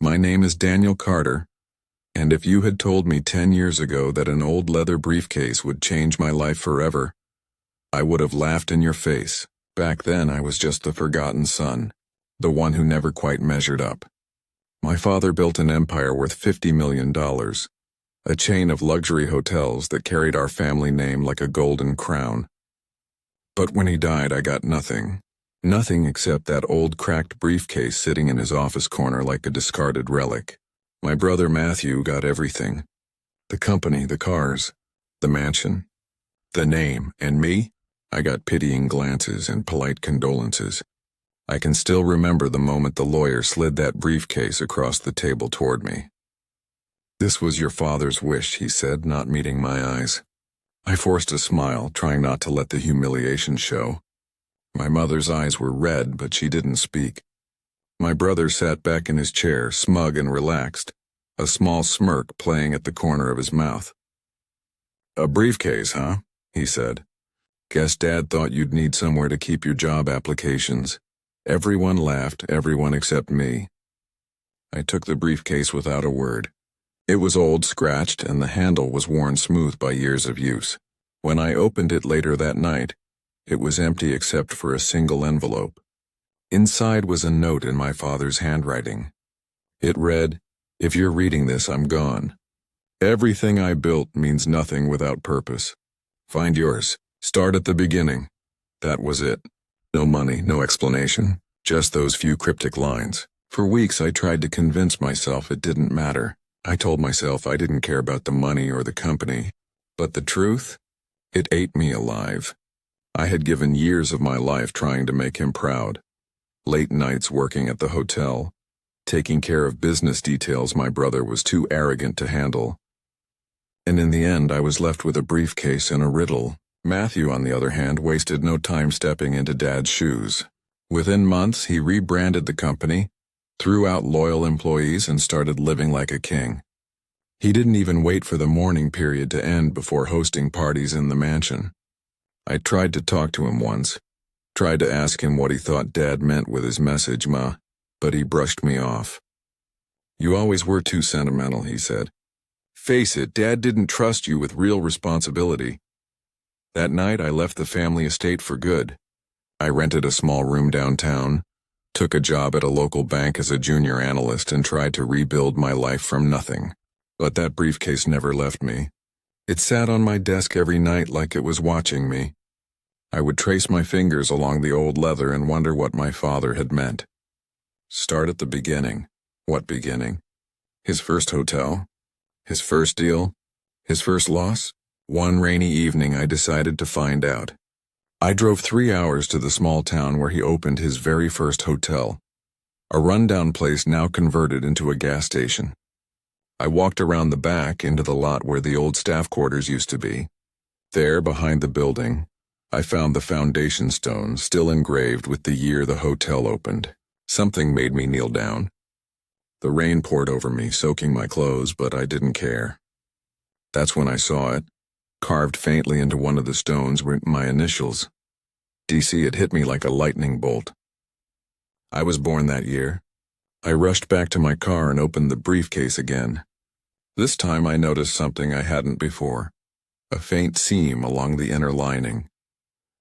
My name is Daniel Carter, and if you had told me 10 years ago that an old leather briefcase would change my life forever, I would have laughed in your face. Back then I was just the forgotten son, the one who never quite measured up. My father built an empire worth $50 million, a chain of luxury hotels that carried our family name like a golden crown. But when he died, I got nothing. Nothing except that old cracked briefcase sitting in his office corner like a discarded relic. My brother Matthew got everything. The company, the cars, the mansion, the name, and me? I got pitying glances and polite condolences. I can still remember the moment the lawyer slid that briefcase across the table toward me. "This was your father's wish," he said, not meeting my eyes. I forced a smile, trying not to let the humiliation show. My mother's eyes were red, but she didn't speak. My brother sat back in his chair, smug and relaxed, a small smirk playing at the corner of his mouth. "A briefcase, huh?" he said. "Guess Dad thought you'd need somewhere to keep your job applications." Everyone laughed, everyone except me. I took the briefcase without a word. It was old, scratched, and the handle was worn smooth by years of use. When I opened it later that night, it was empty except for a single envelope. Inside was a note in my father's handwriting. It read, "If you're reading this, I'm gone. Everything I built means nothing without purpose. Find yours. Start at the beginning." That was it. No money, no explanation, just those few cryptic lines. For weeks I tried to convince myself it didn't matter. I told myself I didn't care about the money or the company. But the truth? It ate me alive. I had given years of my life trying to make him proud. Late nights working at the hotel, taking care of business details my brother was too arrogant to handle. And in the end I was left with a briefcase and a riddle. Matthew, on the other hand, wasted no time stepping into Dad's shoes. Within months he rebranded the company, threw out loyal employees, and started living like a king. He didn't even wait for the mourning period to end before hosting parties in the mansion. I tried to talk to him once, tried to ask him what he thought Dad meant with his message, Ma, but he brushed me off. "You always were too sentimental," he said. "Face it, Dad didn't trust you with real responsibility." That night I left the family estate for good. I rented a small room downtown, took a job at a local bank as a junior analyst, and tried to rebuild my life from nothing. But that briefcase never left me. It sat on my desk every night like it was watching me. I would trace my fingers along the old leather and wonder what my father had meant. Start at the beginning. What beginning? His first hotel? His first deal? His first loss? One rainy evening I decided to find out. I drove 3 hours to the small town where he opened his very first hotel, a rundown place now converted into a gas station. I walked around the back into the lot where the old staff quarters used to be. There, behind the building, I found the foundation stone still engraved with the year the hotel opened. Something made me kneel down. The rain poured over me, soaking my clothes, but I didn't care. That's when I saw it. Carved faintly into one of the stones were my initials. DC had hit me like a lightning bolt. I was born that year. I rushed back to my car and opened the briefcase again. This time I noticed something I hadn't before, a faint seam along the inner lining.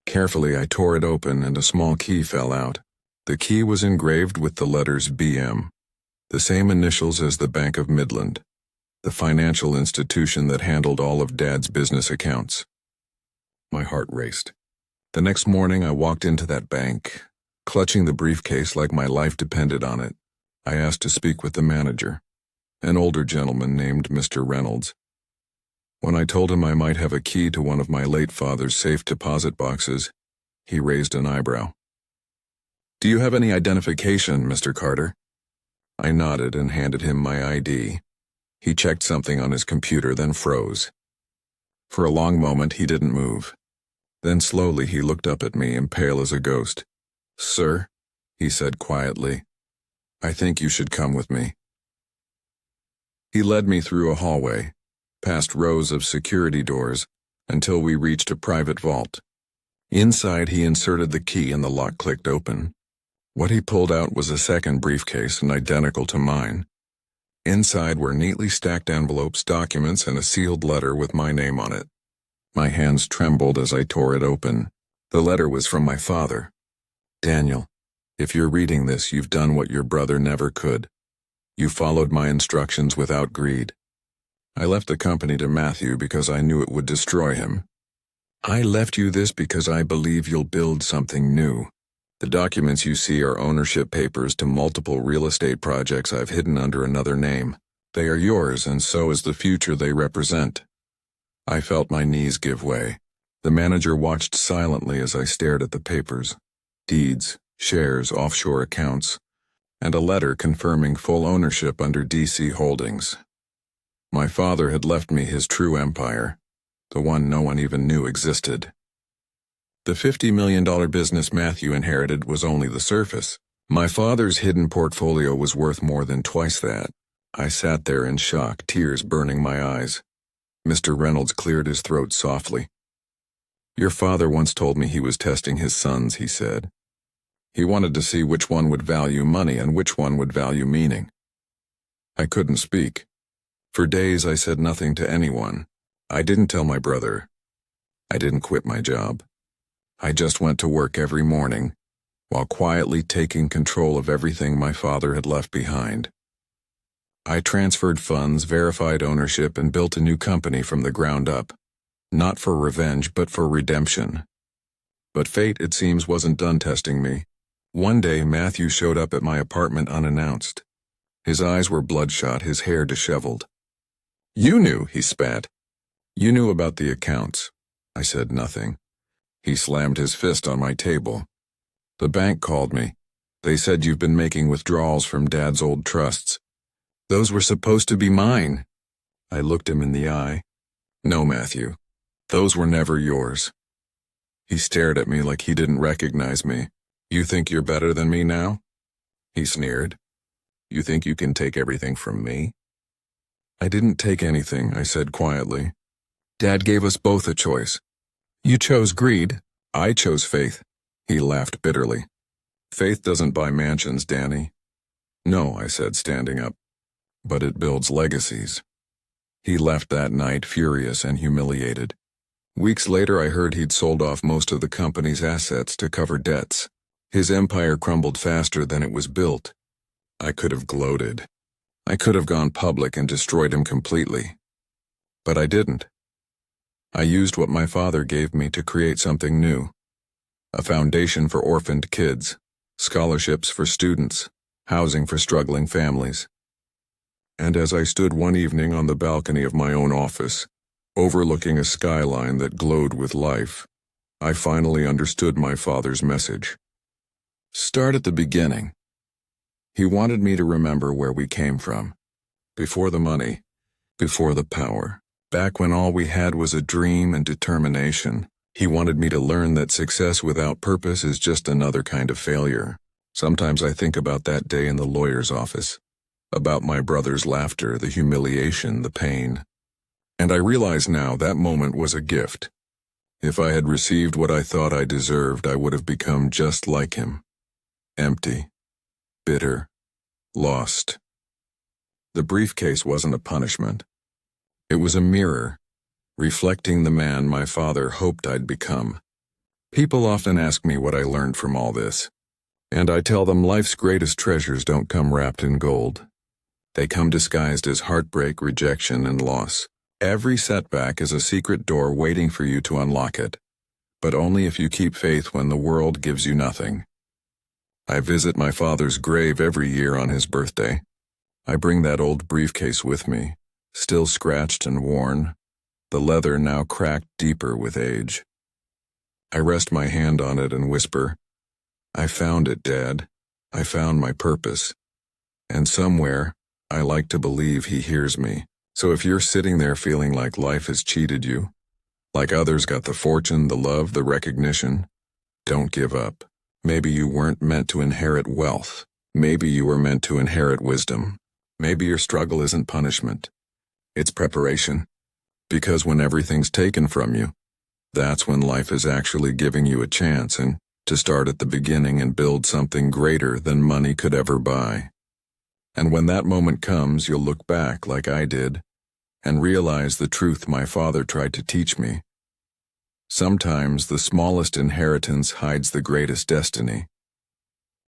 Carefully I tore it open and a small key fell out. The key was engraved with the letters BM, the same initials as the Bank of Midland, the financial institution that handled all of Dad's business accounts. My heart raced. The next morning I walked into that bank, clutching the briefcase like my life depended on it. I asked to speak with the manager, an older gentleman named Mr. Reynolds. When I told him I might have a key to one of my late father's safe deposit boxes, he raised an eyebrow. "Do you have any identification, Mr. Carter?" I nodded and handed him my ID. He checked something on his computer, then froze. For a long moment he didn't move. Then slowly he looked up at me, pale as a ghost. "Sir," he said quietly, "I think you should come with me." He led me through a hallway, past rows of security doors, until we reached a private vault. Inside he inserted the key and the lock clicked open. What he pulled out was a second briefcase, and identical to mine. Inside were neatly stacked envelopes, documents, and a sealed letter with my name on it. My hands trembled as I tore it open. The letter was from my father. Daniel, if you're reading this, you've done what your brother never could. You followed my instructions without greed. I left the company to Matthew because I knew it would destroy him. I left you this because I believe you'll build something new. The documents you see are ownership papers to multiple real estate projects I've hidden under another name. They are yours, and so is the future they represent. I felt my knees give way. The manager watched silently as I stared at the papers. Deeds, shares, offshore accounts, and a letter confirming full ownership under DC Holdings. My father had left me his true empire, the one no one even knew existed. The $50 million business Matthew inherited was only the surface. My father's hidden portfolio was worth more than twice that. I sat there in shock, tears burning my eyes. Mr. Reynolds cleared his throat softly. Your father once told me he was testing his sons, he said. He wanted to see which one would value money and which one would value meaning. I couldn't speak. For days I said nothing to anyone. I didn't tell my brother. I didn't quit my job. I just went to work every morning, while quietly taking control of everything my father had left behind. I transferred funds, verified ownership, and built a new company from the ground up. Not for revenge, but for redemption. But fate, it seems, wasn't done testing me. One day, Matthew showed up at my apartment unannounced. His eyes were bloodshot, his hair disheveled. You knew, he spat. You knew about the accounts. I said nothing. He slammed his fist on my table. The bank called me. They said you've been making withdrawals from Dad's old trusts. Those were supposed to be mine. I looked him in the eye. No, Matthew. Those were never yours. He stared at me like he didn't recognize me. You think you're better than me now? He sneered. You think you can take everything from me? I didn't take anything, I said quietly. Dad gave us both a choice. You chose greed. I chose faith. He laughed bitterly. Faith doesn't buy mansions, Danny. No, I said, standing up. But it builds legacies. He left that night furious and humiliated. Weeks later, I heard he'd sold off most of the company's assets to cover debts. His empire crumbled faster than it was built. I could have gloated. I could have gone public and destroyed him completely. But I didn't. I used what my father gave me to create something new. A foundation for orphaned kids, scholarships for students, housing for struggling families. And as I stood one evening on the balcony of my own office, overlooking a skyline that glowed with life, I finally understood my father's message. Start at the beginning. He wanted me to remember where we came from. Before the money, before the power. Back when all we had was a dream and determination. He wanted me to learn that success without purpose is just another kind of failure. Sometimes I think about that day in the lawyer's office. About my brother's laughter, the humiliation, the pain. And I realize now that moment was a gift. If I had received what I thought I deserved, I would have become just like him. Empty. Bitter. Lost. The briefcase wasn't a punishment. It was a mirror, reflecting the man my father hoped I'd become. People often ask me what I learned from all this, and I tell them life's greatest treasures don't come wrapped in gold. They come disguised as heartbreak, rejection, and loss. Every setback is a secret door waiting for you to unlock it, but only if you keep faith when the world gives you nothing. I visit my father's grave every year on his birthday. I bring that old briefcase with me, still scratched and worn, the leather now cracked deeper with age. I rest my hand on it and whisper, I found it, Dad. I found my purpose. And somewhere, I like to believe he hears me. So if you're sitting there feeling like life has cheated you, like others got the fortune, the love, the recognition, don't give up. Maybe you weren't meant to inherit wealth. Maybe you were meant to inherit wisdom. Maybe your struggle isn't punishment. It's preparation. Because when everything's taken from you, that's when life is actually giving you a chance and to start at the beginning and build something greater than money could ever buy. And when that moment comes, you'll look back like I did and realize the truth my father tried to teach me. Sometimes the smallest inheritance hides the greatest destiny.